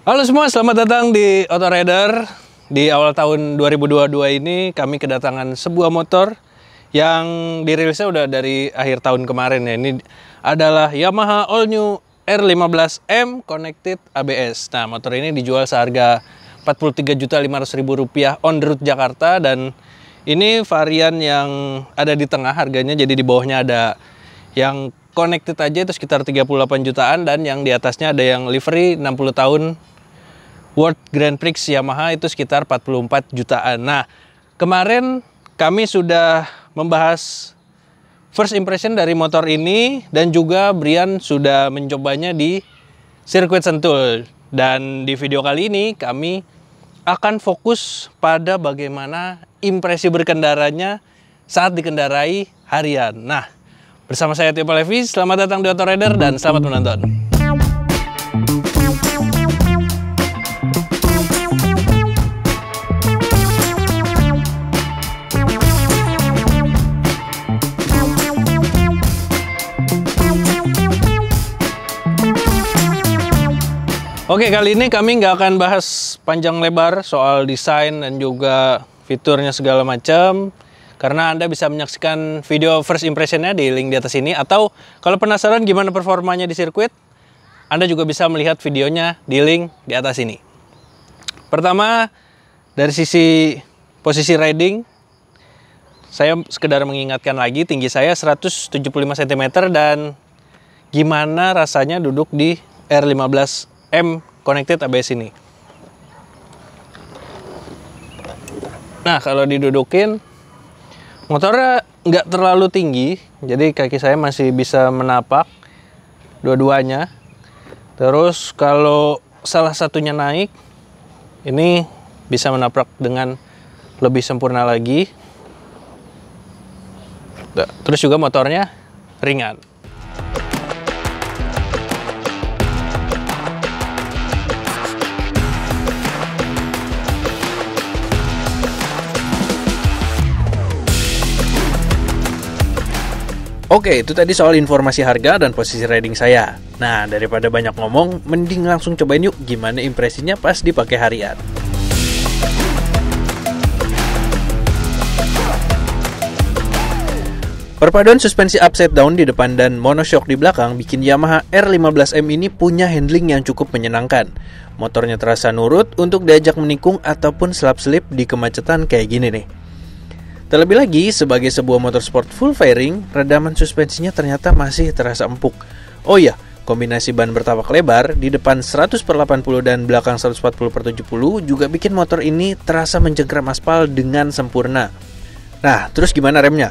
Halo semua, selamat datang di Auto Rider. Di awal tahun 2022 ini kami kedatangan sebuah motor yang dirilisnya udah dari akhir tahun kemarin ya. Ini adalah Yamaha All New R15M Connected ABS. Nah, motor ini dijual seharga Rp43.500.000 on the road Jakarta, dan ini varian yang ada di tengah harganya. Jadi di bawahnya ada yang connected aja itu sekitar 38 jutaan, dan yang di atasnya ada yang livery 60 tahun World Grand Prix Yamaha itu sekitar 44 jutaan. Nah, kemarin kami sudah membahas first impression dari motor ini, dan juga Brian sudah mencobanya di sirkuit Sentul. Dan di video kali ini kami akan fokus pada bagaimana impresi berkendaranya saat dikendarai harian. Nah, bersama saya Tio Levi, selamat datang di Auto Rider dan selamat menonton. Oke, kali ini kami nggak akan bahas panjang lebar soal desain dan juga fiturnya segala macam, karena Anda bisa menyaksikan video first impressionnya di link di atas ini, atau kalau penasaran gimana performanya di sirkuit, Anda juga bisa melihat videonya di link di atas ini. Pertama, dari sisi posisi riding, saya sekedar mengingatkan lagi, tinggi saya 175 cm, dan gimana rasanya duduk di R15M Connected ABS ini. Nah, kalau didudukin, motornya nggak terlalu tinggi, jadi kaki saya masih bisa menapak dua-duanya. Terus kalau salah satunya naik, ini bisa menabrak dengan lebih sempurna lagi. Terus juga motornya ringan. Oke, itu tadi soal informasi harga dan posisi riding saya. Nah, daripada banyak ngomong, mending langsung cobain yuk gimana impresinya pas dipakai harian. Perpaduan suspensi upside down di depan dan monoshock di belakang bikin Yamaha R15M ini punya handling yang cukup menyenangkan. Motornya terasa nurut untuk diajak menikung ataupun selap-selip di kemacetan kayak gini nih. Terlebih lagi, sebagai sebuah motorsport full fairing, redaman suspensinya ternyata masih terasa empuk. Oh iya, kombinasi ban bertapak lebar di depan 100/80 dan belakang 140/70 juga bikin motor ini terasa mencengkram aspal dengan sempurna. Nah, terus gimana remnya?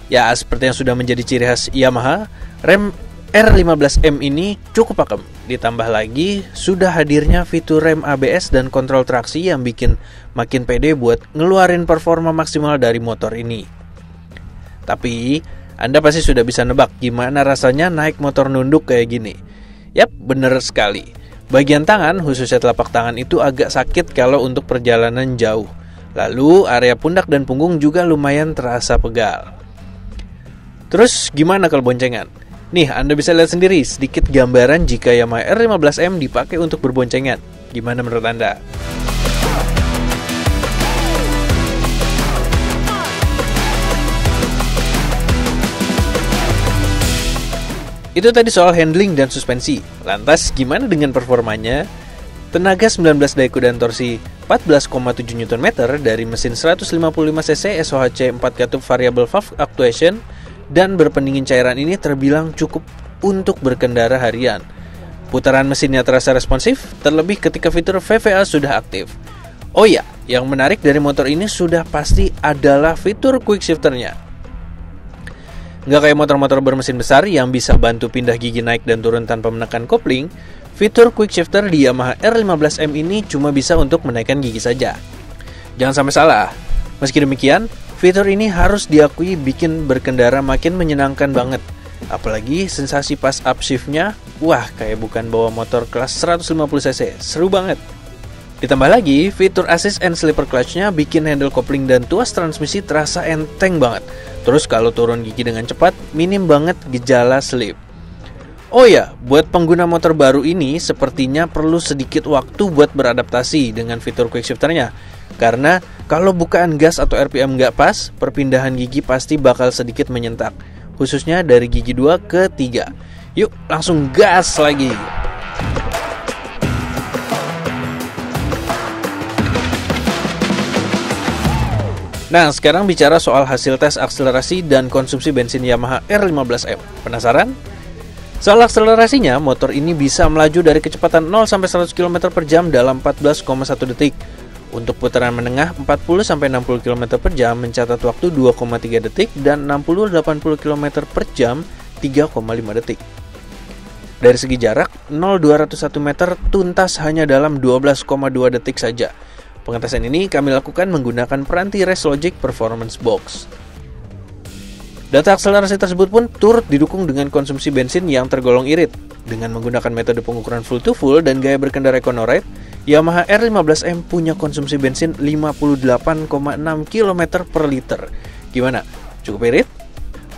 Ya, seperti yang sudah menjadi ciri khas Yamaha, rem R15M ini cukup pakem. Ditambah lagi, sudah hadirnya fitur rem ABS dan kontrol traksi yang bikin makin pede buat ngeluarin performa maksimal dari motor ini. Tapi, Anda pasti sudah bisa nebak gimana rasanya naik motor nunduk kayak gini. Yap, bener sekali. Bagian tangan, khususnya telapak tangan itu agak sakit kalau untuk perjalanan jauh. Lalu, area pundak dan punggung juga lumayan terasa pegal. Terus, gimana kalau boncengan? Nih, Anda bisa lihat sendiri sedikit gambaran jika Yamaha R15M dipakai untuk berboncengan. Gimana menurut Anda? Itu tadi soal handling dan suspensi. Lantas, gimana dengan performanya? Tenaga 19 daiku dan torsi 14,7 Nm dari mesin 155cc SOHC 4 katup variable valve actuation dan berpendingin cairan ini terbilang cukup untuk berkendara harian. Putaran mesinnya terasa responsif, terlebih ketika fitur VVA sudah aktif. Oh ya, yang menarik dari motor ini sudah pasti adalah fitur quick shifternya. Nggak kayak motor-motor bermesin besar yang bisa bantu pindah gigi naik dan turun tanpa menekan kopling, fitur quick shifter di Yamaha R15M ini cuma bisa untuk menaikkan gigi saja. Jangan sampai salah, meski demikian, fitur ini harus diakui bikin berkendara makin menyenangkan banget. Apalagi sensasi pas upshiftnya, wah kayak bukan bawa motor kelas 150cc, seru banget. Ditambah lagi, fitur assist and slipper clutch-nya bikin handle kopling dan tuas transmisi terasa enteng banget. Terus kalau turun gigi dengan cepat, minim banget gejala slip. Oh ya, buat pengguna motor baru ini sepertinya perlu sedikit waktu buat beradaptasi dengan fitur quick shifternya. Karena kalau bukaan gas atau RPM nggak pas, perpindahan gigi pasti bakal sedikit menyentak. Khususnya dari gigi 2 ke 3. Yuk, langsung gas lagi! Nah, sekarang bicara soal hasil tes akselerasi dan konsumsi bensin Yamaha R15M. Penasaran? Soal akselerasinya, motor ini bisa melaju dari kecepatan 0-100 km per jam dalam 14,1 detik. Untuk putaran menengah 40-60 km per jam mencatat waktu 2,3 detik dan 60-80 km per jam 3,5 detik. Dari segi jarak, 0-201 meter tuntas hanya dalam 12,2 detik saja. Pengetesan ini kami lakukan menggunakan peranti Racelogic Performance Box. Data akselerasi tersebut pun turut didukung dengan konsumsi bensin yang tergolong irit. Dengan menggunakan metode pengukuran full to full dan gaya berkendara EconoRide, Yamaha R15M punya konsumsi bensin 58,6 km per liter. Gimana? Cukup irit?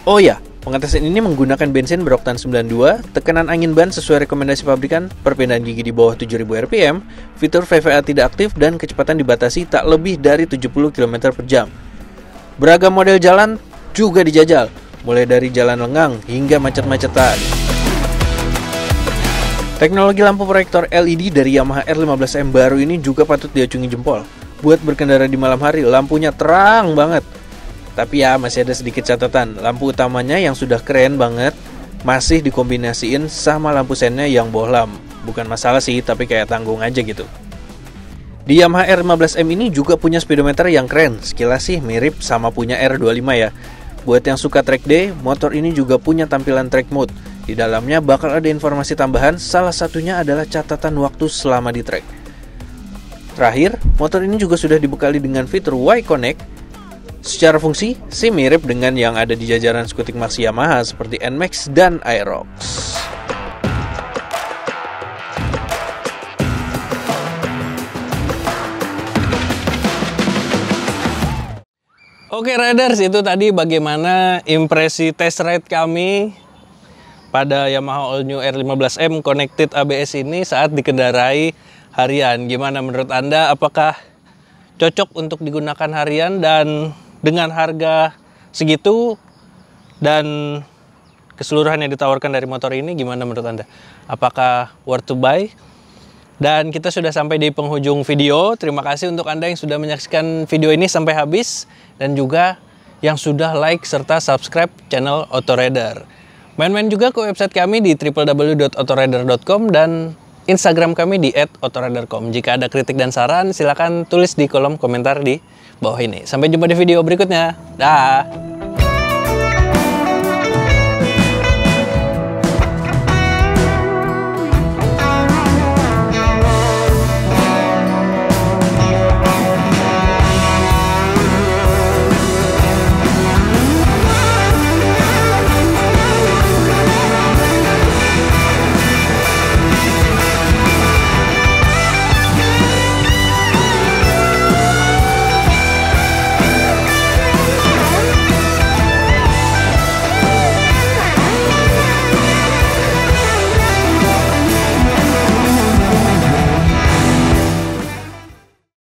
Oh ya, pengetesan ini menggunakan bensin beroktan 92, tekanan angin ban sesuai rekomendasi pabrikan, perpindahan gigi di bawah 7000 rpm, fitur VVA tidak aktif, dan kecepatan dibatasi tak lebih dari 70 km per jam. Beragam model jalan juga dijajal, mulai dari jalan lengang hingga macet-macetan. Teknologi lampu proyektor LED dari Yamaha R15M baru ini juga patut diacungi jempol. Buat berkendara di malam hari, lampunya terang banget. Tapi ya, masih ada sedikit catatan. Lampu utamanya yang sudah keren banget masih dikombinasiin sama lampu sennya yang bohlam. Bukan masalah sih, tapi kayak tanggung aja gitu. Di Yamaha R15M ini juga punya speedometer yang keren. Sekilas sih mirip sama punya R25 ya. Buat yang suka track day, motor ini juga punya tampilan track mode. Di dalamnya bakal ada informasi tambahan, salah satunya adalah catatan waktu selama di track. Terakhir, motor ini juga sudah dibekali dengan fitur Y-Connect. Secara fungsi, sih mirip dengan yang ada di jajaran skutik Maxi Yamaha seperti NMAX dan Aerox. Oke Riders, itu tadi bagaimana impresi test ride kami pada Yamaha All New R15M Connected ABS ini saat dikendarai harian. Gimana menurut Anda? Apakah cocok untuk digunakan harian dan dengan harga segitu dan keseluruhan yang ditawarkan dari motor ini, gimana menurut Anda? Apakah worth to buy? Dan kita sudah sampai di penghujung video. Terima kasih untuk Anda yang sudah menyaksikan video ini sampai habis dan juga yang sudah like serta subscribe channel Autorider. Main-main juga ke website kami di www.autorider.com dan Instagram kami di @autorider.com. Jika ada kritik dan saran, silakan tulis di kolom komentar di bawah ini. Sampai jumpa di video berikutnya. Dah.